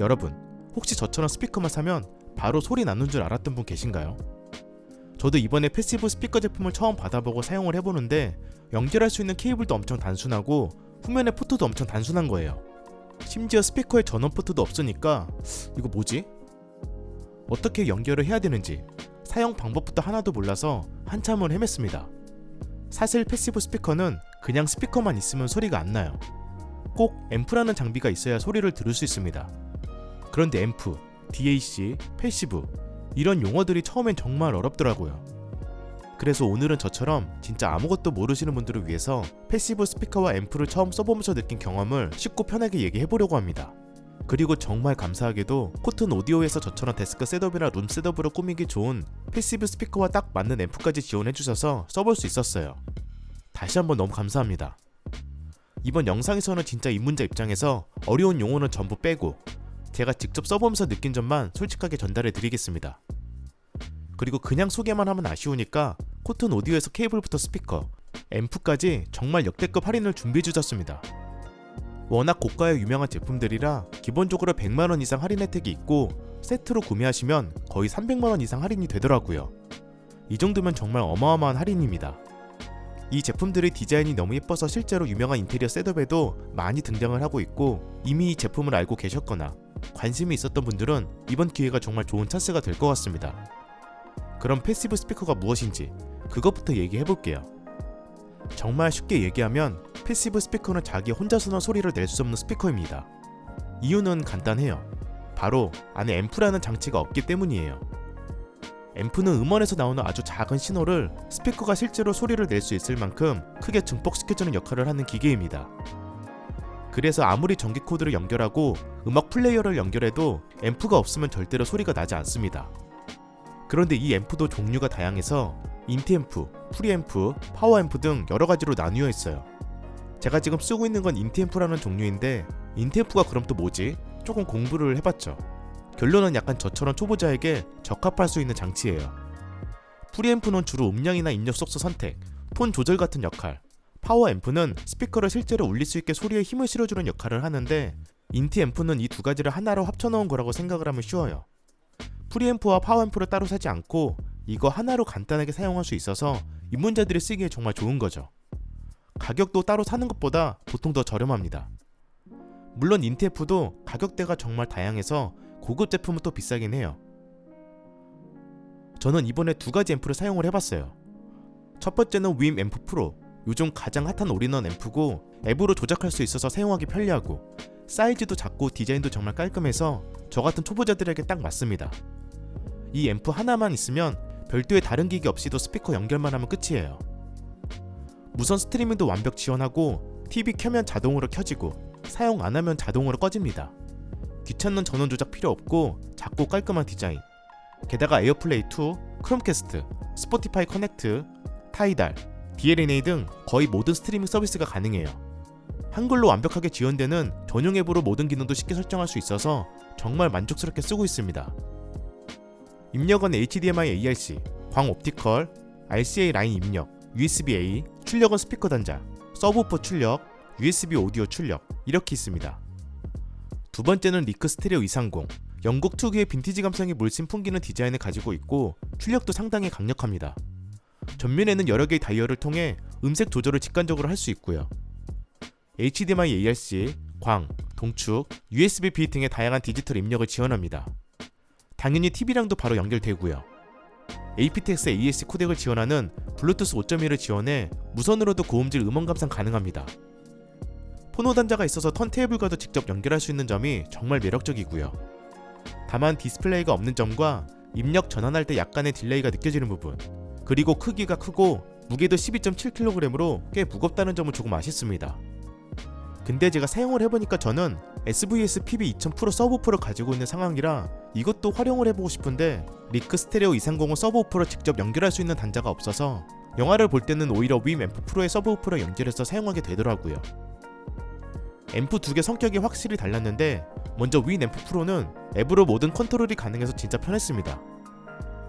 여러분, 혹시 저처럼 스피커만 사면 바로 소리 나는 줄 알았던 분 계신가요? 저도 이번에 패시브 스피커 제품을 처음 받아보고 사용을 해보는데 연결할 수 있는 케이블도 엄청 단순하고 후면의 포트도 엄청 단순한 거예요. 심지어 스피커에 전원 포트도 없으니까 이거 뭐지? 어떻게 연결을 해야 되는지 사용 방법부터 하나도 몰라서 한참을 헤맸습니다. 사실 패시브 스피커는 그냥 스피커만 있으면 소리가 안 나요. 꼭 앰프라는 장비가 있어야 소리를 들을 수 있습니다. 그런데 앰프, DAC, 패시브 이런 용어들이 처음엔 정말 어렵더라고요. 그래서 오늘은 저처럼 진짜 아무것도 모르시는 분들을 위해서 패시브 스피커와 앰프를 처음 써보면서 느낀 경험을 쉽고 편하게 얘기해보려고 합니다. 그리고 정말 감사하게도 코튼 오디오에서 저처럼 데스크 셋업이나 룸 셋업으로 꾸미기 좋은 패시브 스피커와 딱 맞는 앰프까지 지원해주셔서 써볼 수 있었어요. 다시 한번 너무 감사합니다. 이번 영상에서는 진짜 입문자 입장에서 어려운 용어는 전부 빼고 제가 직접 써보면서 느낀 점만 솔직하게 전달해 드리겠습니다. 그리고 그냥 소개만 하면 아쉬우니까 코튼 오디오에서 케이블부터 스피커, 앰프까지 정말 역대급 할인을 준비해 주셨습니다. 워낙 고가의 유명한 제품들이라 기본적으로 100만원 이상 할인 혜택이 있고 세트로 구매하시면 거의 300만원 이상 할인이 되더라고요. 이 정도면 정말 어마어마한 할인입니다. 이 제품들의 디자인이 너무 예뻐서 실제로 유명한 인테리어 셋업에도 많이 등장을 하고 있고 이미 이 제품을 알고 계셨거나 관심이 있었던 분들은 이번 기회가 정말 좋은 찬스가 될 것 같습니다. 그럼 패시브 스피커가 무엇인지 그것부터 얘기해볼게요. 정말 쉽게 얘기하면 패시브 스피커는 자기 혼자서는 소리를 낼 수 없는 스피커입니다. 이유는 간단해요. 바로 안에 앰프라는 장치가 없기 때문이에요. 앰프는 음원에서 나오는 아주 작은 신호를 스피커가 실제로 소리를 낼 수 있을 만큼 크게 증폭시켜주는 역할을 하는 기계입니다. 그래서 아무리 전기 코드를 연결하고 음악 플레이어를 연결해도 앰프가 없으면 절대로 소리가 나지 않습니다. 그런데 이 앰프도 종류가 다양해서 인티앰프, 프리앰프, 파워앰프 등 여러가지로 나뉘어 있어요. 제가 지금 쓰고 있는 건 인티앰프라는 종류인데 인티앰프가 그럼 또 뭐지? 조금 공부를 해봤죠. 결론은 약간 저처럼 초보자에게 적합할 수 있는 장치예요. 프리앰프는 주로 음량이나 입력 속도 선택, 톤 조절 같은 역할, 파워앰프는 스피커를 실제로 울릴 수 있게 소리에 힘을 실어주는 역할을 하는데 인티앰프는 이 두 가지를 하나로 합쳐놓은 거라고 생각을 하면 쉬워요. 프리앰프와 파워앰프를 따로 사지 않고 이거 하나로 간단하게 사용할 수 있어서 입문자들이 쓰기에 정말 좋은 거죠. 가격도 따로 사는 것보다 보통 더 저렴합니다. 물론 인티앰프도 가격대가 정말 다양해서 고급 제품은 또 비싸긴 해요. 저는 이번에 두 가지 앰프를 사용을 해봤어요. 첫 번째는 앰프 앰프 프로, 요즘 가장 핫한 올인원 앰프고 앱으로 조작할 수 있어서 사용하기 편리하고 사이즈도 작고 디자인도 정말 깔끔해서 저 같은 초보자들에게 딱 맞습니다. 이 앰프 하나만 있으면 별도의 다른 기기 없이도 스피커 연결만 하면 끝이에요. 무선 스트리밍도 완벽 지원하고 TV 켜면 자동으로 켜지고 사용 안 하면 자동으로 꺼집니다. 귀찮는 전원 조작 필요 없고 작고 깔끔한 디자인. 게다가 에어플레이2, 크롬캐스트, 스포티파이 커넥트, 타이달, DLNA 등 거의 모든 스트리밍 서비스가 가능해요. 한글로 완벽하게 지원되는 전용 앱으로 모든 기능도 쉽게 설정할 수 있어서 정말 만족스럽게 쓰고 있습니다. 입력은 HDMI ARC, 광 옵티컬, RCA 라인 입력, USB-A, 출력은 스피커 단자, 서브우퍼 출력, USB 오디오 출력 이렇게 있습니다. 두 번째는 리크 스테레오 230, 영국 특유의 빈티지 감성이 물씬 풍기는 디자인을 가지고 있고 출력도 상당히 강력합니다. 전면에는 여러 개의 다이얼을 통해 음색 조절을 직관적으로 할 수 있고요. HDMI ARC, 광, 동축, USB-B 등의 다양한 디지털 입력을 지원합니다. 당연히 TV랑도 바로 연결되고요. aptX AAC 코덱을 지원하는 블루투스 5.1을 지원해 무선으로도 고음질 음원 감상 가능합니다. 포노 단자가 있어서 턴테이블과도 직접 연결할 수 있는 점이 정말 매력적이고요. 다만 디스플레이가 없는 점과 입력 전환할 때 약간의 딜레이가 느껴지는 부분, 그리고 크기가 크고 무게도 12.7kg으로 꽤 무겁다는 점은 조금 아쉽습니다. 근데 제가 사용을 해보니까 저는 SVS PB2000 프로 서브우퍼를 가지고 있는 상황이라 이것도 활용을 해보고 싶은데 리크 스테레오 230은 서브우퍼를 직접 연결할 수 있는 단자가 없어서 영화를 볼 때는 오히려 앰프 프로의 서브우퍼를 연결해서 사용하게 되더라고요. 앰프 두 개 성격이 확실히 달랐는데 먼저 앰프 프로는 앱으로 모든 컨트롤이 가능해서 진짜 편했습니다.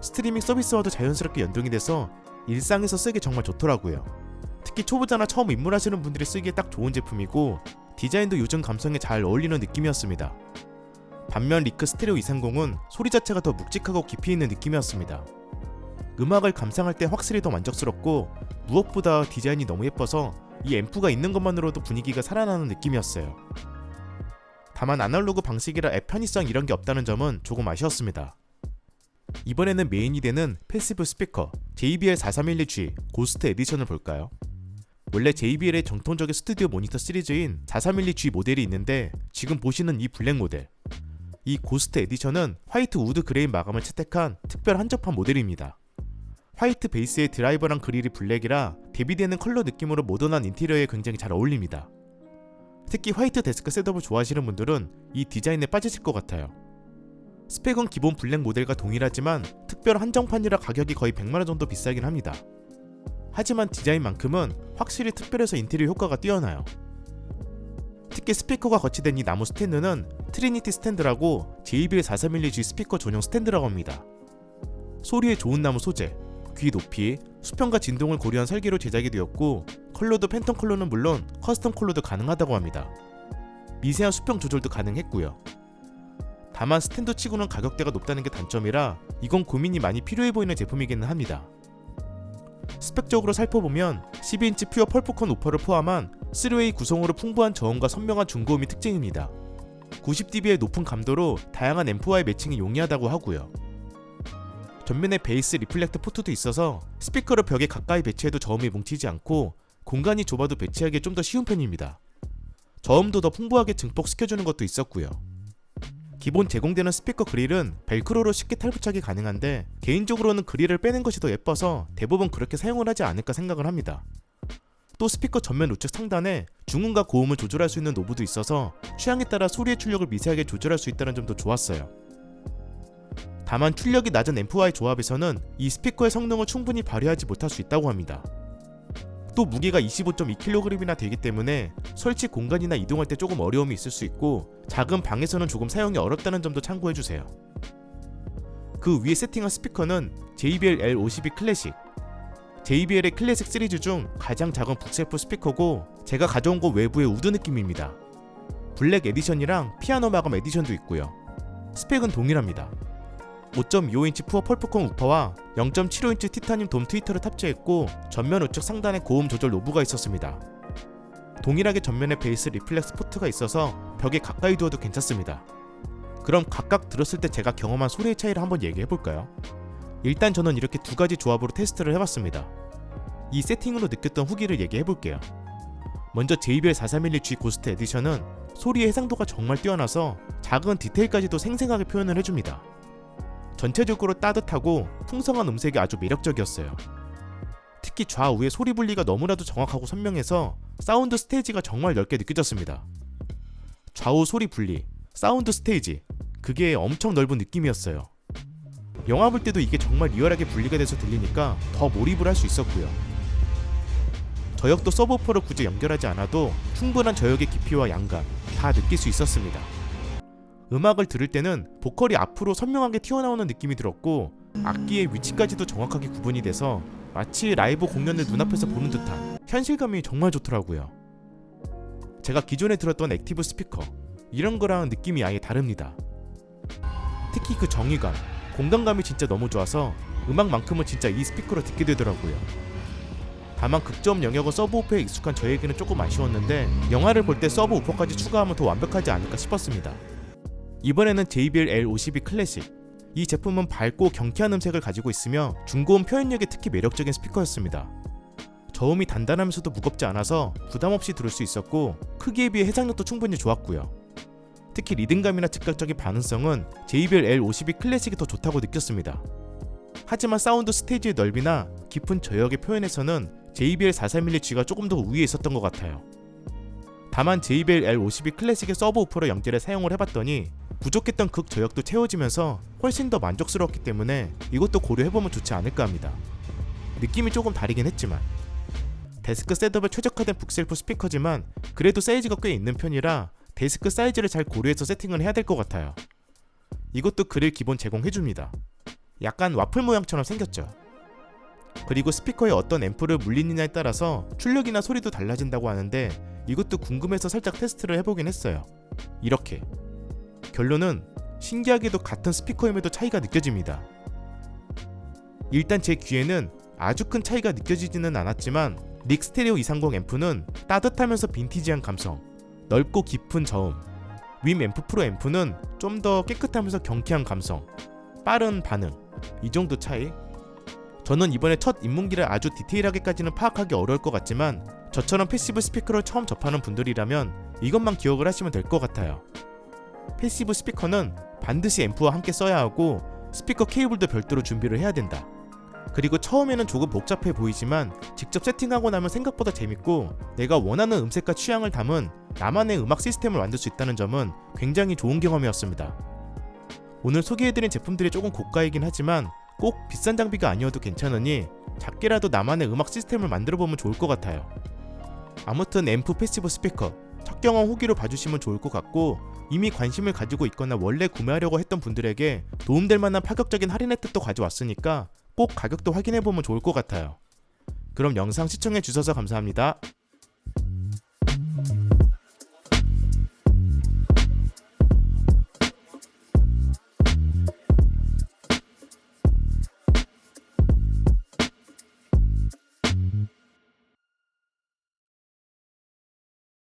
스트리밍 서비스와도 자연스럽게 연동이 돼서 일상에서 쓰기 정말 좋더라고요. 특히 초보자나 처음 입문하시는 분들이 쓰기에 딱 좋은 제품이고 디자인도 요즘 감성에 잘 어울리는 느낌이었습니다. 반면 리크 스테레오 230은 소리 자체가 더 묵직하고 깊이 있는 느낌이었습니다. 음악을 감상할 때 확실히 더 만족스럽고 무엇보다 디자인이 너무 예뻐서 이 앰프가 있는 것만으로도 분위기가 살아나는 느낌이었어요. 다만 아날로그 방식이라 앱 편의성 이런 게 없다는 점은 조금 아쉬웠습니다. 이번에는 메인이 되는 패시브 스피커 JBL 4312G 고스트 에디션을 볼까요? 원래 JBL의 정통적인 스튜디오 모니터 시리즈인 4312G 모델이 있는데 지금 보시는 이 블랙 모델, 이 고스트 에디션은 화이트 우드 그레인 마감을 채택한 특별 한정판 모델입니다. 화이트 베이스의 드라이버랑 그릴이 블랙이라 대비되는 컬러 느낌으로 모던한 인테리어에 굉장히 잘 어울립니다. 특히 화이트 데스크 셋업을 좋아하시는 분들은 이 디자인에 빠지실 것 같아요. 스펙은 기본 블랙 모델과 동일하지만 특별 한정판이라 가격이 거의 100만원 정도 비싸긴 합니다. 하지만 디자인만큼은 확실히 특별해서 인테리어 효과가 뛰어나요. 특히 스피커가 거치된 이 나무 스탠드는 트리니티 스탠드라고 JBL 4312G 스피커 전용 스탠드라고 합니다. 소리에 좋은 나무 소재, 귀 높이, 수평과 진동을 고려한 설계로 제작이 되었고 컬러도 팬텀 컬러는 물론 커스텀 컬러도 가능하다고 합니다. 미세한 수평 조절도 가능했고요. 다만 스탠드 치고는 가격대가 높다는 게 단점이라 이건 고민이 많이 필요해 보이는 제품이기는 합니다. 스펙적으로 살펴보면 12인치 퓨어 펄프컨 우퍼를 포함한 3웨이 구성으로 풍부한 저음과 선명한 중고음이 특징입니다. 90dB의 높은 감도로 다양한 앰프와의 매칭이 용이하다고 하고요. 전면에 베이스 리플렉터 포트도 있어서 스피커를 벽에 가까이 배치해도 저음이 뭉치지 않고 공간이 좁아도 배치하기 좀 더 쉬운 편입니다. 저음도 더 풍부하게 증폭시켜주는 것도 있었고요. 기본 제공되는 스피커 그릴은 벨크로로 쉽게 탈부착이 가능한데 개인적으로는 그릴을 빼는 것이 더 예뻐서 대부분 그렇게 사용을 하지 않을까 생각을 합니다. 또 스피커 전면 우측 상단에 중음과 고음을 조절할 수 있는 노브도 있어서 취향에 따라 소리의 출력을 미세하게 조절할 수 있다는 점도 좋았어요. 다만 출력이 낮은 앰프와의 조합에서는 이 스피커의 성능을 충분히 발휘하지 못할 수 있다고 합니다. 또 무게가 25.2kg이나 되기 때문에 설치 공간이나 이동할 때 조금 어려움이 있을 수 있고 작은 방에서는 조금 사용이 어렵다는 점도 참고해주세요. 그 위에 세팅한 스피커는 JBL L52 클래식, JBL의 클래식 시리즈 중 가장 작은 북셀프 스피커고 제가 가져온 건 외부의 우드 느낌입니다. 블랙 에디션이랑 피아노 마감 에디션도 있고요. 스펙은 동일합니다. 5.25인치 푸어 펄프콘 우퍼와 0.75인치 티타늄 돔 트위터를 탑재했고 전면 우측 상단에 고음 조절 노브가 있었습니다. 동일하게 전면에 베이스 리플렉스 포트가 있어서 벽에 가까이 두어도 괜찮습니다. 그럼 각각 들었을 때 제가 경험한 소리의 차이를 한번 얘기해볼까요? 일단 저는 이렇게 두 가지 조합으로 테스트를 해봤습니다. 이 세팅으로 느꼈던 후기를 얘기해볼게요. 먼저 JBL 4312G 고스트 에디션은 소리의 해상도가 정말 뛰어나서 작은 디테일까지도 생생하게 표현을 해줍니다. 전체적으로 따뜻하고 풍성한 음색이 아주 매력적이었어요. 특히 좌우의 소리 분리가 너무나도 정확하고 선명해서 사운드 스테이지가 정말 넓게 느껴졌습니다. 좌우 소리 분리, 사운드 스테이지, 그게 엄청 넓은 느낌이었어요. 영화 볼 때도 이게 정말 리얼하게 분리가 돼서 들리니까 더 몰입을 할 수 있었고요. 저역도 서브우퍼를 굳이 연결하지 않아도 충분한 저역의 깊이와 양감 다 느낄 수 있었습니다. 음악을 들을 때는 보컬이 앞으로 선명하게 튀어나오는 느낌이 들었고 악기의 위치까지도 정확하게 구분이 돼서 마치 라이브 공연을 눈앞에서 보는 듯한 현실감이 정말 좋더라고요. 제가 기존에 들었던 액티브 스피커 이런 거랑 느낌이 아예 다릅니다. 특히 그 정의감, 공간감이 진짜 너무 좋아서 음악만큼은 진짜 이 스피커로 듣게 되더라고요. 다만 극저음 영역은 서브우퍼에 익숙한 저에게는 조금 아쉬웠는데 영화를 볼 때 서브우퍼까지 추가하면 더 완벽하지 않을까 싶었습니다. 이번에는 JBL L52 클래식. 이 제품은 밝고 경쾌한 음색을 가지고 있으며 중고음 표현력이 특히 매력적인 스피커였습니다. 저음이 단단하면서도 무겁지 않아서 부담없이 들을 수 있었고 크기에 비해 해상력도 충분히 좋았고요. 특히 리듬감이나 즉각적인 반응성은 JBL L52 클래식이 더 좋다고 느꼈습니다. 하지만 사운드 스테이지의 넓이나 깊은 저역의 표현에서는 JBL 4312G가 조금 더 우위에 있었던 것 같아요. 다만 JBL L52 클래식의 서브우퍼로 연결해 사용을 해봤더니 부족했던 극 저역도 채워지면서 훨씬 더 만족스러웠기 때문에 이것도 고려해보면 좋지 않을까 합니다. 느낌이 조금 다르긴 했지만 데스크 셋업에 최적화된 북셀프 스피커지만 그래도 사이즈가 꽤 있는 편이라 데스크 사이즈를 잘 고려해서 세팅을 해야 될 것 같아요. 이것도 그릴 기본 제공해줍니다. 약간 와플 모양처럼 생겼죠. 그리고 스피커에 어떤 앰프를 물리느냐에 따라서 출력이나 소리도 달라진다고 하는데 이것도 궁금해서 살짝 테스트를 해보긴 했어요. 이렇게 결론은 신기하게도 같은 스피커임에도 차이가 느껴집니다. 일단 제 귀에는 아주 큰 차이가 느껴지지는 않았지만 닉 스테레오 230 앰프는 따뜻하면서 빈티지한 감성, 넓고 깊은 저음, 윈 앰프 프로 앰프는 좀 더 깨끗하면서 경쾌한 감성, 빠른 반응, 이 정도 차이? 저는 이번에 첫 입문기를 아주 디테일하게까지는 파악하기 어려울 것 같지만 저처럼 패시브 스피커를 처음 접하는 분들이라면 이것만 기억을 하시면 될 것 같아요. 패시브 스피커는 반드시 앰프와 함께 써야 하고 스피커 케이블도 별도로 준비를 해야 된다. 그리고 처음에는 조금 복잡해 보이지만 직접 세팅하고 나면 생각보다 재밌고 내가 원하는 음색과 취향을 담은 나만의 음악 시스템을 만들 수 있다는 점은 굉장히 좋은 경험이었습니다. 오늘 소개해드린 제품들이 조금 고가이긴 하지만 꼭 비싼 장비가 아니어도 괜찮으니 작게라도 나만의 음악 시스템을 만들어보면 좋을 것 같아요. 아무튼 앰프 패시브 스피커 첫 경험 후기로 봐주시면 좋을 것 같고 이미 관심을 가지고 있거나 원래 구매하려고 했던 분들에게 도움될 만한 파격적인 할인 혜택도 가져왔으니까 꼭 가격도 확인해보면 좋을 것 같아요. 그럼 영상 시청해주셔서 감사합니다.